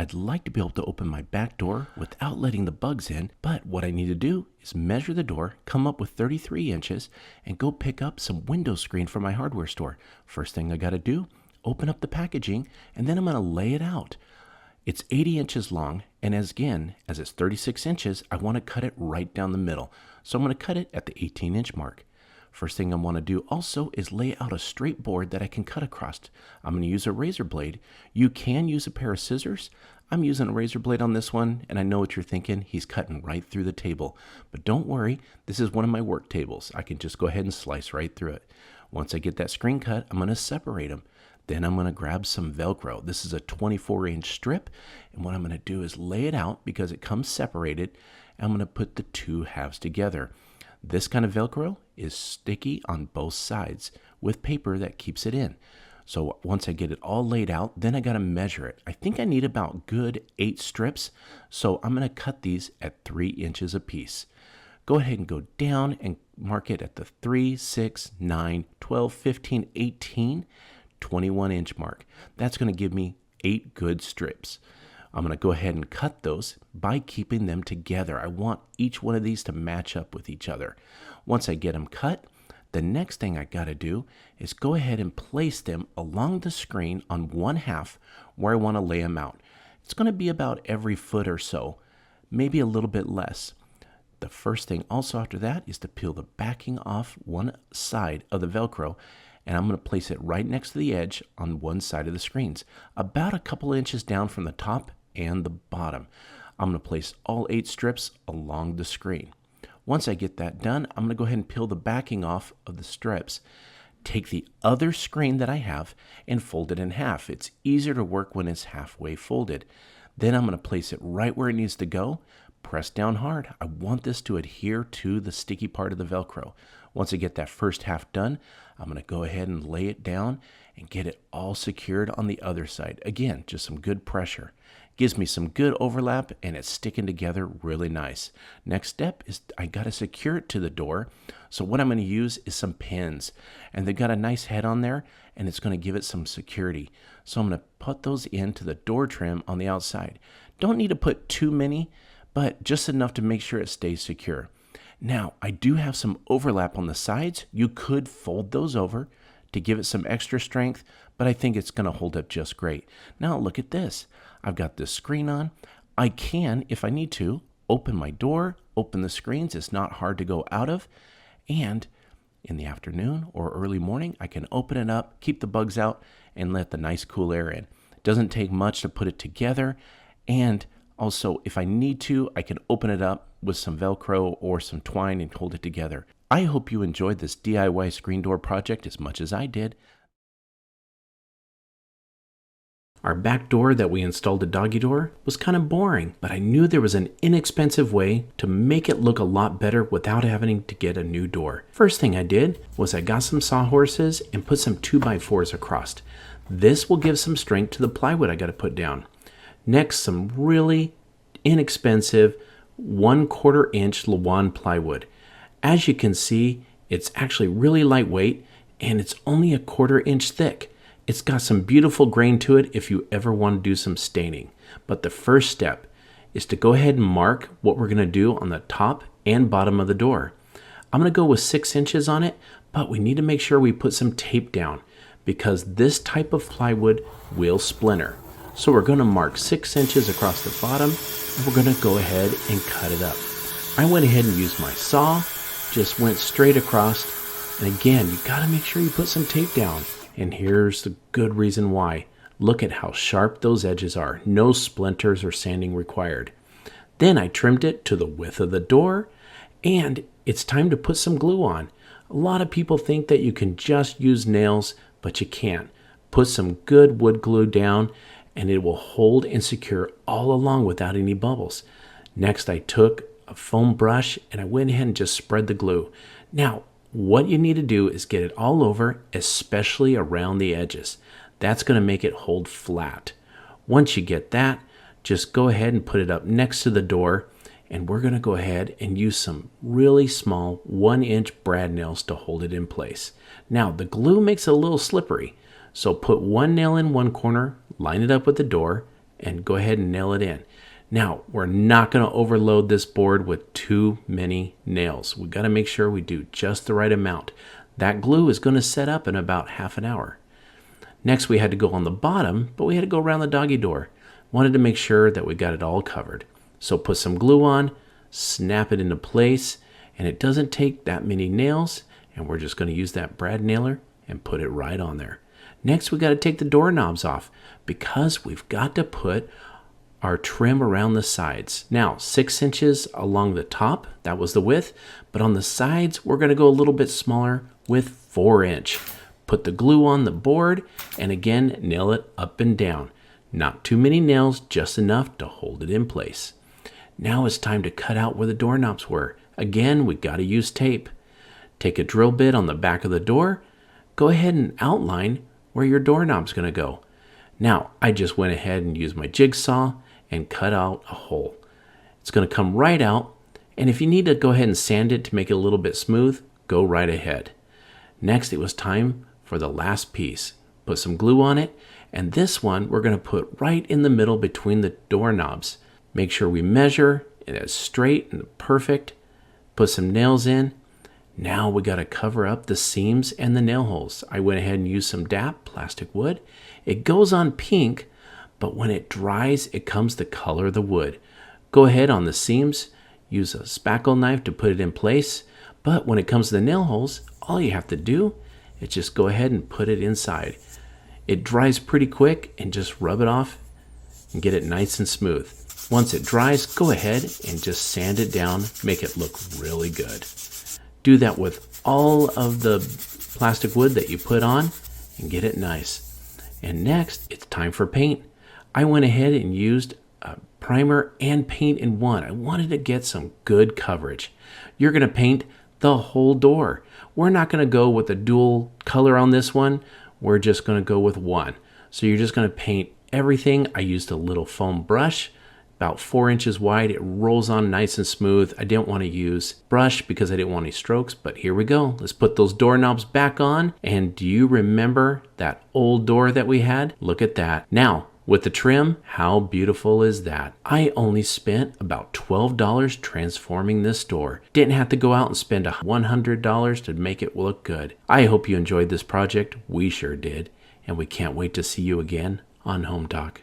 I'd like to be able to open my back door without letting the bugs in, but what I need to do is measure the door, come up with 33 inches, and go pick up some window screen from my hardware store. First thing I got to do, open up the packaging, and then I'm going to lay it out. It's 80 inches long, and as it's 36 inches, I want to cut it right down the middle. So I'm going to cut it at the 18-inch mark. First thing I want to do also is lay out a straight board that I can cut across. I'm going to use a razor blade. You can use a pair of scissors. I'm using a razor blade on this one, and I know what you're thinking. He's cutting right through the table. But don't worry, this is one of my work tables. I can just go ahead and slice right through it. Once I get that screen cut, I'm going to separate them. Then I'm going to grab some Velcro. This is a 24-inch strip, and what I'm going to do is lay it out because it comes separated. I'm going to put the two halves together. This kind of Velcro is sticky on both sides with paper that keeps it in. So once I get it all laid out, then I got to measure it. I think I need about good 8 strips, so I'm going to cut these at 3 inches apiece. Go ahead and go down and mark it at the 3, 6, 9, 12, 15, 18, 21-inch mark. That's going to give me 8 good strips. I'm going to go ahead and cut those by keeping them together. I want each one of these to match up with each other. Once I get them cut, the next thing I got to do is go ahead and place them along the screen on one half where I want to lay them out. It's going to be about every foot or so, maybe a little bit less. The first thing also after that is to peel the backing off one side of the Velcro, and I'm going to place it right next to the edge on one side of the screens, about a couple inches down from the top and the bottom. I'm going to place all 8 strips along the screen. Once I get that done, I'm going to go ahead and peel the backing off of the strips. Take the other screen that I have and fold it in half. It's easier to work when it's halfway folded. Then I'm going to place it right where it needs to go. Press down hard. I want this to adhere to the sticky part of the Velcro. Once I get that first half done, I'm going to go ahead and lay it down and get it all secured on the other side. Again, just some good pressure. Gives me some good overlap, and it's sticking together really nice. Next step is I got to secure it to the door. So what I'm going to use is some pins, and they've got a nice head on there, and it's going to give it some security. So I'm going to put those into the door trim on the outside. Don't need to put too many, but just enough to make sure it stays secure. Now, I do have some overlap on the sides. You could fold those over to give it some extra strength, but I think it's going to hold up just great. Now, look at this. I've got this screen on. I can, if I need to, open my door, open the screens. It's not hard to go out of. And in the afternoon or early morning, I can open it up, keep the bugs out, and let the nice cool air in. It doesn't take much to put it together. And also, if I need to, I can open it up with some Velcro or some twine and hold it together. I hope you enjoyed this DIY screen door project as much as I did. Our back door that we installed a doggy door was kind of boring, but I knew there was an inexpensive way to make it look a lot better without having to get a new door. First thing I did was I got some sawhorses and put some 2x4s across. This will give some strength to the plywood I got to put down. Next, some really inexpensive 1/4 inch Lawan plywood. As you can see, it's actually really lightweight and it's only 1/4 inch thick. It's got some beautiful grain to it if you ever want to do some staining. But the first step is to go ahead and mark what we're going to do on the top and bottom of the door. I'm going to go with 6 inches on it, but we need to make sure we put some tape down because this type of plywood will splinter. So we're going to mark 6 inches across the bottom and we're going to go ahead and cut it up. I went ahead and used my saw, just went straight across. And again, you got to make sure you put some tape down. And here's the good reason why. Look at how sharp those edges are. No splinters or sanding required. Then I trimmed it to the width of the door, and it's time to put some glue on. A lot of people think that you can just use nails, but you can't. Put some good wood glue down, and it will hold and secure all along without any bubbles. Next, I took a foam brush, and I went ahead and just spread the glue. Now, what you need to do is get it all over, especially around the edges. That's going to make it hold flat. Once you get that, just go ahead and put it up next to the door, and we're going to go ahead and use some really small 1-inch brad nails to hold it in place. Now, the glue makes it a little slippery, so put one nail in one corner, line it up with the door, and go ahead and nail it in. Now, we're not going to overload this board with too many nails. We got to make sure we do just the right amount. That glue is going to set up in about half an hour. Next, we had to go on the bottom, but we had to go around the doggy door. Wanted to make sure that we got it all covered. So put some glue on, snap it into place, and it doesn't take that many nails, and we're just going to use that brad nailer and put it right on there. Next, we got to take the doorknobs off because we've got to put our trim around the sides. Now, 6 inches along the top, that was the width, but on the sides, we're going to go a little bit smaller with 4-inch. Put the glue on the board and again, nail it up and down. Not too many nails, just enough to hold it in place. Now it's time to cut out where the doorknobs were. Again, we got to use tape. Take a drill bit on the back of the door. Go ahead and outline where your doorknob's going to go. Now, I just went ahead and used my jigsaw and cut out a hole. It's going to come right out, and if you need to go ahead and sand it to make it a little bit smooth, go right ahead. Next, it was time for the last piece. Put some glue on it, and this one we're going to put right in the middle between the doorknobs. Make sure we measure it as straight and perfect. Put some nails in. Now we got to cover up the seams and the nail holes. I went ahead and used some DAP, plastic wood. It goes on pink, but when it dries, it comes the color of the wood. Go ahead on the seams, use a spackle knife to put it in place, but when it comes to the nail holes, all you have to do is just go ahead and put it inside. It dries pretty quick, and just rub it off and get it nice and smooth. Once it dries, go ahead and just sand it down, make it look really good. Do that with all of the plastic wood that you put on and get it nice. And next, it's time for paint. I went ahead and used a primer and paint in one. I wanted to get some good coverage. You're going to paint the whole door. We're not going to go with a dual color on this one. We're just going to go with one. So you're just going to paint everything. I used a little foam brush, about 4 inches wide. It rolls on nice and smooth. I didn't want to use brush because I didn't want any strokes, but here we go. Let's put those doorknobs back on. And do you remember that old door that we had? Look at that. Now, with the trim, how beautiful is that? I only spent about $12 transforming this door. Didn't have to go out and spend $100 to make it look good. I hope you enjoyed this project. We sure did. And we can't wait to see you again on Home Talk.